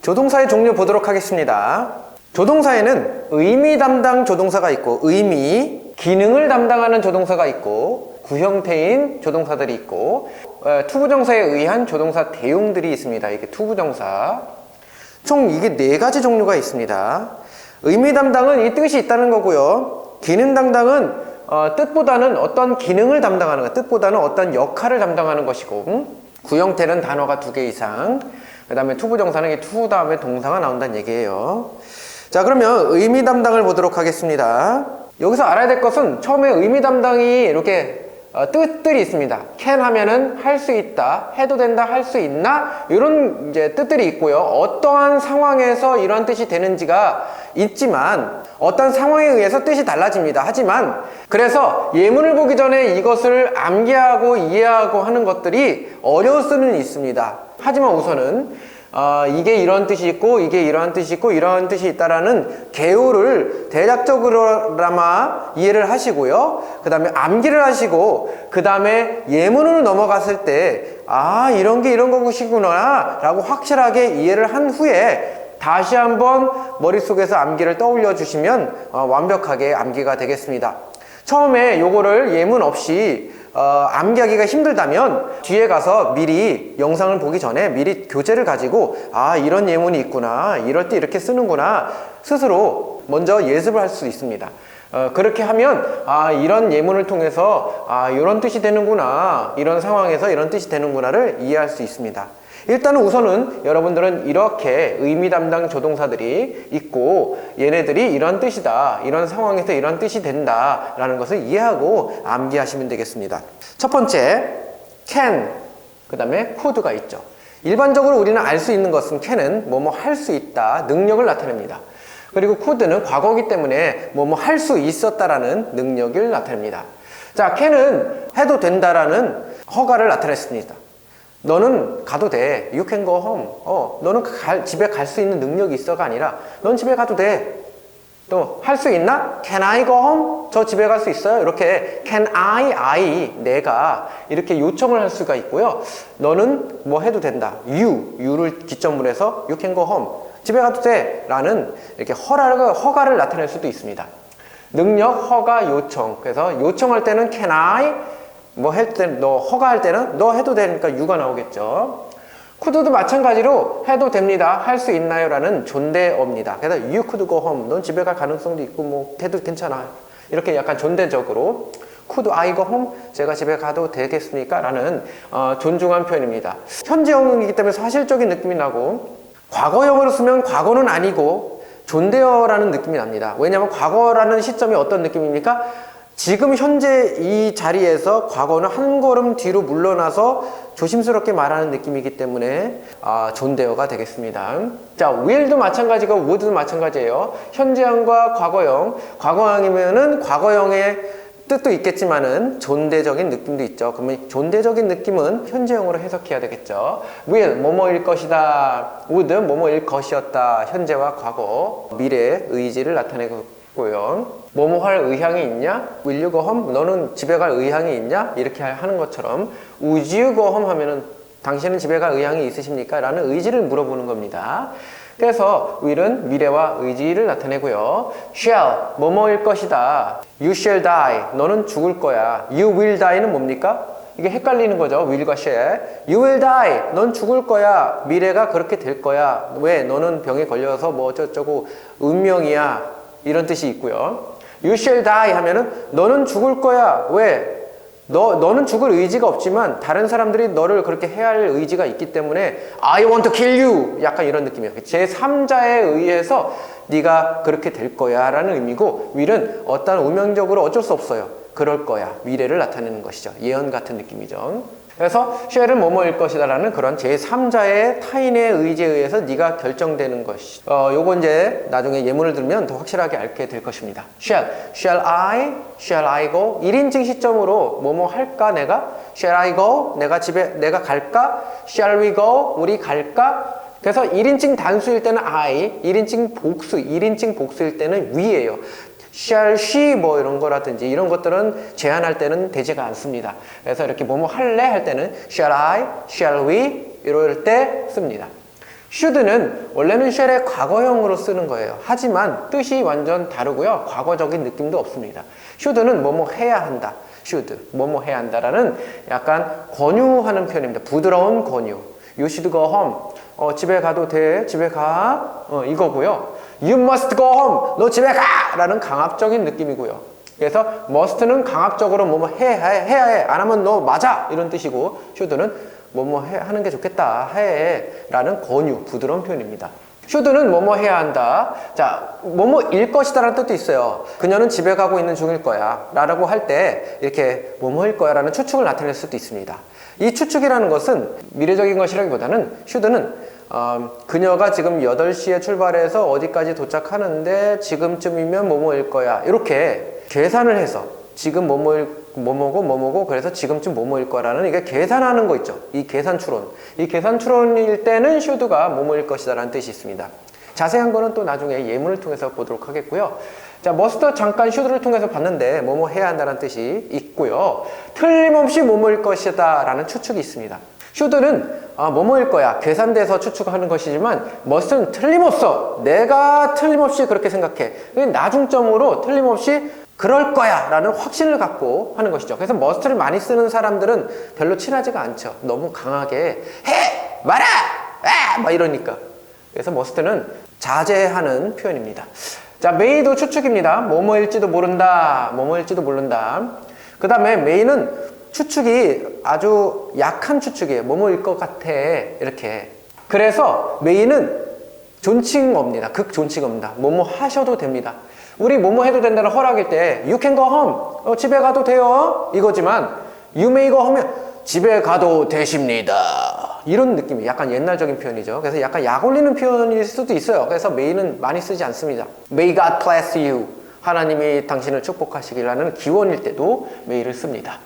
조동사의 종류 보도록 하겠습니다. 조동사에는 의미 담당 조동사가 있고 의미, 기능을 담당하는 조동사가 있고 구형태인 조동사들이 있고 투부정사에 의한 조동사 대용들이 있습니다. 이게 투부정사. 총 이게 4가지 종류가 있습니다. 의미 담당은 이 뜻이 있다는 거고요. 기능 담당은 뜻보다는 어떤 기능을 담당하는 것, 뜻보다는 어떤 역할을 담당하는 것이고 구형태는 단어가 2개 이상, 그 다음에 투부정사는 이 투 다음에 동사가 나온다는 얘기예요. 자, 그러면 의미 담당을 보도록 하겠습니다. 여기서 알아야 될 것은 처음에 의미 담당이 이렇게 뜻들이 있습니다. can 하면은 할 수 있다, 해도 된다, 할 수 있나? 이런 이제 뜻들이 있고요. 어떠한 상황에서 이런 뜻이 되는지가 있지만 어떤 상황에 의해서 뜻이 달라집니다. 하지만 그래서 예문을 보기 전에 이것을 암기하고 이해하고 하는 것들이 어려울 수는 있습니다. 하지만 우선은 이게 이런 뜻이 있고 이게 이러한 뜻이 있고 이러한 뜻이 있다라는 개요를 대략적으로나마 이해를 하시고요. 그 다음에 암기를 하시고 그 다음에 예문으로 넘어갔을 때 이런 게 이런 것이구나 라고 확실하게 이해를 한 후에 다시 한번 머릿속에서 암기를 떠올려 주시면 완벽하게 암기가 되겠습니다. 처음에 요거를 예문 없이 암기하기가 힘들다면 뒤에 가서 미리 영상을 보기 전에 미리 교재를 가지고 이런 예문이 있구나, 이럴 때 이렇게 쓰는구나 스스로 먼저 예습을 할 수 있습니다. 그렇게 하면 이런 예문을 통해서 이런 뜻이 되는구나, 이런 상황에서 이런 뜻이 되는구나를 이해할 수 있습니다. 일단은 우선은 여러분들은 이렇게 의미 담당 조동사들이 있고 얘네들이 이런 뜻이다, 이런 상황에서 이런 뜻이 된다 라는 것을 이해하고 암기하시면 되겠습니다. 첫 번째 can, 그 다음에 could가 있죠. 일반적으로 우리는 알 수 있는 것은 can은 뭐뭐 할 수 있다, 능력을 나타냅니다. 그리고 could는 과거이기 때문에 뭐뭐 할 수 있었다라는 능력을 나타냅니다. 자, can은 해도 된다라는 허가를 나타냈습니다. 너는 가도 돼. You can go home. 너는 집에 갈 수 있는 능력이 있어가 아니라 넌 집에 가도 돼. 또 할 수 있나? Can I go home? 저 집에 갈 수 있어요? 이렇게 can I 내가 이렇게 요청을 할 수가 있고요. 너는 뭐 해도 된다. you를 기점으로 해서 you can go home. 집에 가도 돼 라는 이렇게 허가를 나타낼 수도 있습니다. 능력, 허가, 요청. 그래서 요청할 때는 can I, 뭐 할 때, 너 허가할 때는 너 해도 되니까 you가 나오겠죠. could도 마찬가지로 해도 됩니다, 할 수 있나요? 라는 존대어입니다. 그래서 you could go home. 넌 집에 갈 가능성도 있고 뭐 해도 괜찮아. 이렇게 약간 존대적으로 could I go home? 제가 집에 가도 되겠습니까? 라는 존중한 표현입니다. 현재형이기 때문에 사실적인 느낌이 나고 과거형으로 쓰면 과거는 아니고 존대어라는 느낌이 납니다. 왜냐하면 과거라는 시점이 어떤 느낌입니까? 지금 현재 이 자리에서 과거는 한 걸음 뒤로 물러나서 조심스럽게 말하는 느낌이기 때문에 존대어가 되겠습니다. 자, will도 마찬가지고 would도 마찬가지예요. 현재형과 과거형. 과거형이면은 과거형의 뜻도 있겠지만은 존대적인 느낌도 있죠. 그러면 존대적인 느낌은 현재형으로 해석해야 되겠죠. will, 뭐뭐일 것이다. would, 뭐뭐일 것이었다. 현재와 과거, 미래의 의지를 나타내고 뭐뭐 할 의향이 있냐? Will you go home? 너는 집에 갈 의향이 있냐? 이렇게 하는 것처럼 Would you go home? 하면은 당신은 집에 갈 의향이 있으십니까? 라는 의지를 물어보는 겁니다. 그래서 will은 미래와 의지를 나타내고요. shall, 뭐뭐일 것이다. You shall die, 너는 죽을 거야. You will die는 뭡니까? 이게 헷갈리는 거죠. will과 shall. You will die, 넌 죽을 거야. 미래가 그렇게 될 거야. 왜? 너는 병에 걸려서 뭐 어쩌고 운명이야. 이런 뜻이 있고요. You shall die 하면은 너는 죽을 거야. 왜? 너는 죽을 의지가 없지만 다른 사람들이 너를 그렇게 해야 할 의지가 있기 때문에 I want to kill you. 약간 이런 느낌이에요. 제3자에 의해서 네가 그렇게 될 거야 라는 의미고 will은 어떤 운명적으로 어쩔 수 없어요. 그럴 거야. 미래를 나타내는 것이죠. 예언 같은 느낌이죠. 그래서 shall은 뭐뭐일 것이다 라는 그런 제3자의 타인의 의지에 의해서 네가 결정되는 것이 요거 이제 나중에 예문을 들으면 더 확실하게 알게 될 것입니다. shall I go? 1인칭 시점으로 뭐뭐 할까 내가? shall I go? 내가 갈까? shall we go? 우리 갈까? 그래서 1인칭 단수일 때는 I, 1인칭 복수일 때는 we예요. shall she 뭐 이런 거라든지 이런 것들은 제한할 때는 되지가 않습니다. 그래서 이렇게 뭐뭐 할래 할 때는 shall I, shall we 이럴 때 씁니다. should는 원래는 shall의 과거형으로 쓰는 거예요. 하지만 뜻이 완전 다르고요. 과거적인 느낌도 없습니다. should는 뭐뭐 해야 한다. should, 뭐뭐 해야 한다라는 약간 권유하는 표현입니다. 부드러운 권유. You should go home. 집에 가도 돼. 집에 가. 이거고요. You must go home. 너 집에 가! 라는 강압적인 느낌이고요. 그래서 must는 강압적으로 뭐뭐 해야 해. 안 하면 너 맞아. 이런 뜻이고 should는 뭐뭐 하는 게 좋겠다. 해. 라는 권유, 부드러운 표현입니다. should는 뭐뭐 해야 한다. 자, 뭐뭐일 것이다 라는 뜻도 있어요. 그녀는 집에 가고 있는 중일 거야. 라고 할 때 이렇게 뭐뭐일 거야 라는 추측을 나타낼 수도 있습니다. 이 추측이라는 것은 미래적인 것이라기보다는 should는 그녀가 지금 8시에 출발해서 어디까지 도착하는데 지금쯤이면 뭐뭐일 거야. 이렇게 계산을 해서 지금 뭐뭐고 그래서 지금쯤 뭐뭐일 거라는 이게 계산하는 거 있죠. 이 계산 추론. 이 계산 추론일 때는 should가 뭐뭐일 것이다 라는 뜻이 있습니다. 자세한 거는 또 나중에 예문을 통해서 보도록 하겠고요. 자, must 잠깐 should를 통해서 봤는데 뭐뭐 해야 한다는 뜻이 있고요. 틀림없이 뭐뭐일 것이다 라는 추측이 있습니다. should는 뭐뭐일 거야. 계산돼서 추측하는 것이지만 must는 틀림없어. 내가 틀림없이 그렇게 생각해. 나중점으로 틀림없이 그럴 거야 라는 확신을 갖고 하는 것이죠. 그래서 must를 많이 쓰는 사람들은 별로 친하지가 않죠. 너무 강하게 해! 말아! 막 이러니까. 그래서 must는 자제하는 표현입니다. 자, may도 추측입니다. 뭐뭐일지도 모른다. 뭐뭐일지도 모른다. 그 다음에 may는 추측이 아주 약한 추측이에요. 뭐뭐일 것 같아. 이렇게. 그래서 may는 존칭어입니다. 극존칭어입니다. 뭐뭐 하셔도 됩니다. 우리 뭐뭐 해도 된다는 허락일 때 You can go home. 집에 가도 돼요. 이거지만 You may go home. 집에 가도 되십니다. 이런 느낌이 약간 옛날적인 표현이죠. 그래서 약간 약 올리는 표현일 수도 있어요. 그래서 may는 많이 쓰지 않습니다. May God bless you. 하나님이 당신을 축복하시기라는 기원일 때도 may를 씁니다.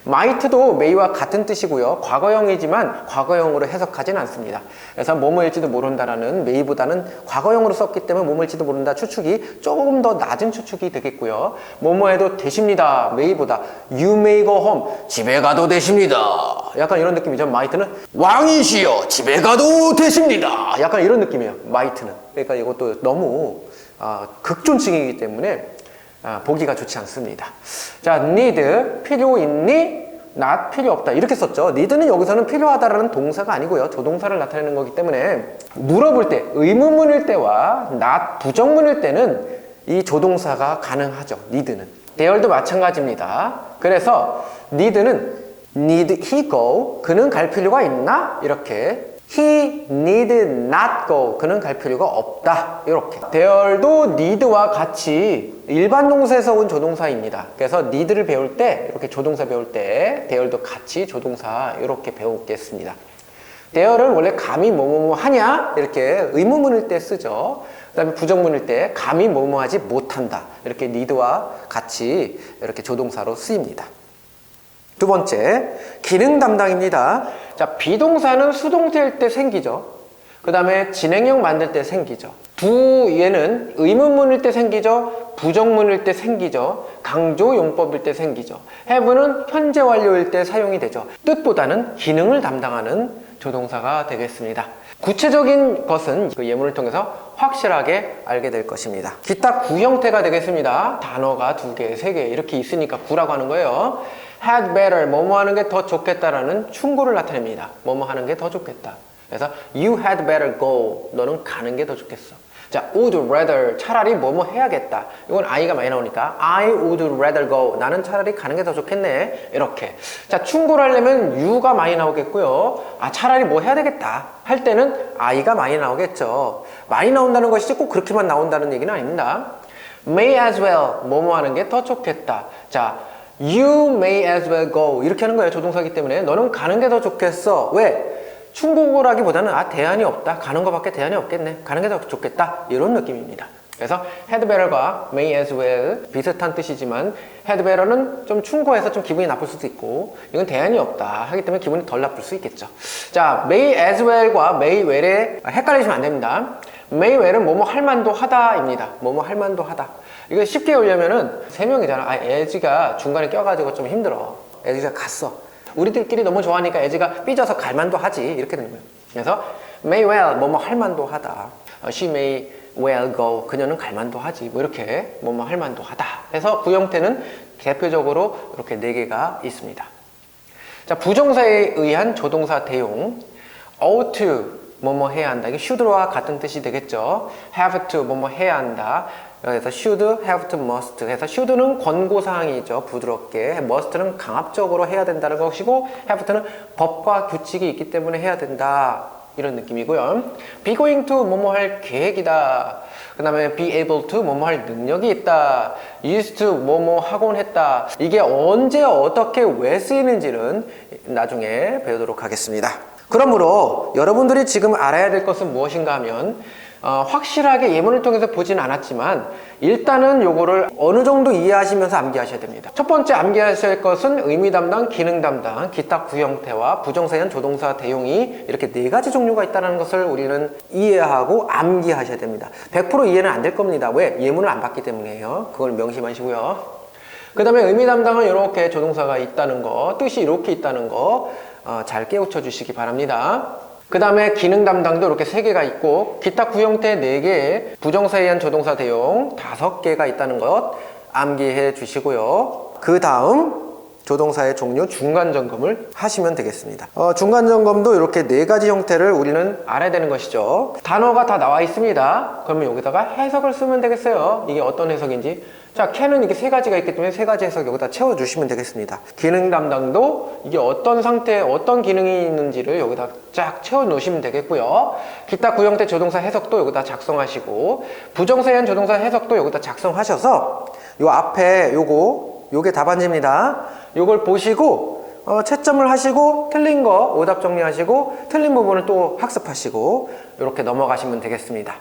might도 may와 같은 뜻이고요. 과거형이지만 과거형으로 해석하진 않습니다. 그래서 뭐뭐일지도 모른다라는 may보다는 과거형으로 썼기 때문에 뭐뭐일지도 모른다 추측이 조금 더 낮은 추측이 되겠고요. 뭐뭐해도 되십니다. may보다 you may go home. 집에 가도 되십니다. 약간 이런 느낌이죠. might는 왕이시여 집에 가도 되십니다. 약간 이런 느낌이에요. might는. 그러니까 이것도 너무 극존칭이기 때문에 보기가 좋지 않습니다. 자, need, 필요 있니? not, 필요 없다. 이렇게 썼죠. need는 여기서는 필요하다라는 동사가 아니고요. 조동사를 나타내는 거기 때문에 물어볼 때, 의문문일 때와 not, 부정문일 때는 이 조동사가 가능하죠. need는. 대열도 마찬가지입니다. 그래서 need는 need he go? 그는 갈 필요가 있나? 이렇게. He need not go. 그는 갈 필요가 없다. 이렇게. 대열도 need와 같이 일반 동사에서 온 조동사입니다. 그래서 need를 배울 때, 이렇게 조동사 배울 때 대열도 같이 조동사 이렇게 배우겠습니다. 대열은 원래 감히 뭐뭐뭐 하냐? 이렇게 의문문일 때 쓰죠. 그 다음에 부정문일 때 감히 뭐뭐 하지 못한다. 이렇게 need와 같이 이렇게 조동사로 쓰입니다. 두 번째, 기능 담당입니다. 자, 비동사는 수동태일 때 생기죠. 그 다음에 진행형 만들 때 생기죠. 얘는 의문문일 때 생기죠. 부정문일 때 생기죠. 강조 용법일 때 생기죠. have는 현재 완료일 때 사용이 되죠. 뜻보다는 기능을 담당하는 조동사가 되겠습니다. 구체적인 것은 그 예문을 통해서 확실하게 알게 될 것입니다. 기타 구형태가 되겠습니다. 단어가 2개, 3개 이렇게 있으니까 구라고 하는 거예요. had better, 뭐뭐 하는 게 더 좋겠다라는 충고를 나타냅니다. 뭐뭐 하는 게 더 좋겠다. 그래서 you had better go, 너는 가는 게 더 좋겠어. 자, would rather, 차라리 뭐뭐 해야겠다. 이건 I가 많이 나오니까 I would rather go, 나는 차라리 가는 게 더 좋겠네. 이렇게. 자, 충고를 하려면 you가 많이 나오겠고요. 차라리 뭐 해야 되겠다 할 때는 I가 많이 나오겠죠. 많이 나온다는 것이지 꼭 그렇게만 나온다는 얘기는 아닙니다. may as well, 뭐뭐 하는 게 더 좋겠다. 자, you may as well go, 이렇게 하는 거예요. 조동사이기 때문에 너는 가는 게 더 좋겠어. 왜? 충고라기보다는 대안이 없다. 가는 거밖에 대안이 없겠네. 가는 게 더 좋겠다. 이런 느낌입니다. 그래서 had better가 may as well 비슷한 뜻이지만 had better는 좀 충고해서 좀 기분이 나쁠 수도 있고 이건 대안이 없다 하기 때문에 기분이 덜 나쁠 수 있겠죠. 자, may as well과 may well에 헷갈리시면 안 됩니다. may well은 뭐뭐 할 만도 하다입니다. 뭐뭐 할 만도 하다. 이거 쉽게 외우려면은 3명이잖아. as가 중간에 껴가지고 좀 힘들어. as가 갔어. 우리들끼리 너무 좋아하니까 as가 삐져서 갈만도 하지. 이렇게 되는 거예요. 그래서 may well 뭐뭐 할 만도 하다. she may well go 그녀는 갈 만도 하지. 뭐 이렇게 뭐뭐 할 만도 하다. 그래서 구형태는 대표적으로 이렇게 4개가 있습니다. 자, 부정사에 의한 조동사 대용. ought to 뭐뭐 해야 한다. 이게 should와 같은 뜻이 되겠죠. have to 뭐뭐 해야 한다. 그래서 should, have to, must. 그래서 should는 권고사항이죠. 부드럽게. must는 강압적으로 해야 된다는 것이고, have to는 법과 규칙이 있기 때문에 해야 된다. 이런 느낌이고요. be going to 뭐뭐 할 계획이다. 그 다음에 be able to 뭐뭐 할 능력이 있다. used to 뭐뭐 하곤 했다. 이게 언제 어떻게 왜 쓰이는지는 나중에 배우도록 하겠습니다. 그러므로 여러분들이 지금 알아야 될 것은 무엇인가 하면 확실하게 예문을 통해서 보진 않았지만 일단은 요거를 어느 정도 이해하시면서 암기하셔야 됩니다. 첫 번째 암기하셔야 할 것은 의미 담당, 기능 담당, 기타 구형태와 부정사에 의한 조동사 대용이 이렇게 4가지 종류가 있다는 것을 우리는 이해하고 암기하셔야 됩니다. 100% 이해는 안 될 겁니다. 왜? 예문을 안 봤기 때문이에요. 그걸 명심하시고요. 그 다음에 의미 담당은 이렇게 조동사가 있다는 거, 뜻이 이렇게 있다는 거 잘 깨우쳐 주시기 바랍니다. 그 다음에 기능 담당도 이렇게 3개가 있고 기타 구형태 4개, 부정사에 의한 조동사 대용 5개가 있다는 것 암기해 주시고요. 그 다음 조동사의 종류 중간 점검을 하시면 되겠습니다. 중간 점검도 이렇게 4가지 형태를 우리는 알아야 되는 것이죠. 단어가 다 나와 있습니다. 그러면 여기다가 해석을 쓰면 되겠어요. 이게 어떤 해석인지. 자, can은 이게 3가지가 있기 때문에 3가지 해석 여기다 채워주시면 되겠습니다. 기능 담당도 이게 어떤 상태에 어떤 기능이 있는지를 여기다 쫙 채워놓으시면 되겠고요. 기타 구형태 조동사 해석도 여기다 작성하시고 부정사에 의한 조동사 해석도 여기다 작성하셔서 요 앞에 요게 답안지입니다. 요걸 보시고 채점을 하시고 틀린 거 오답 정리하시고 틀린 부분을 또 학습하시고 이렇게 넘어가시면 되겠습니다.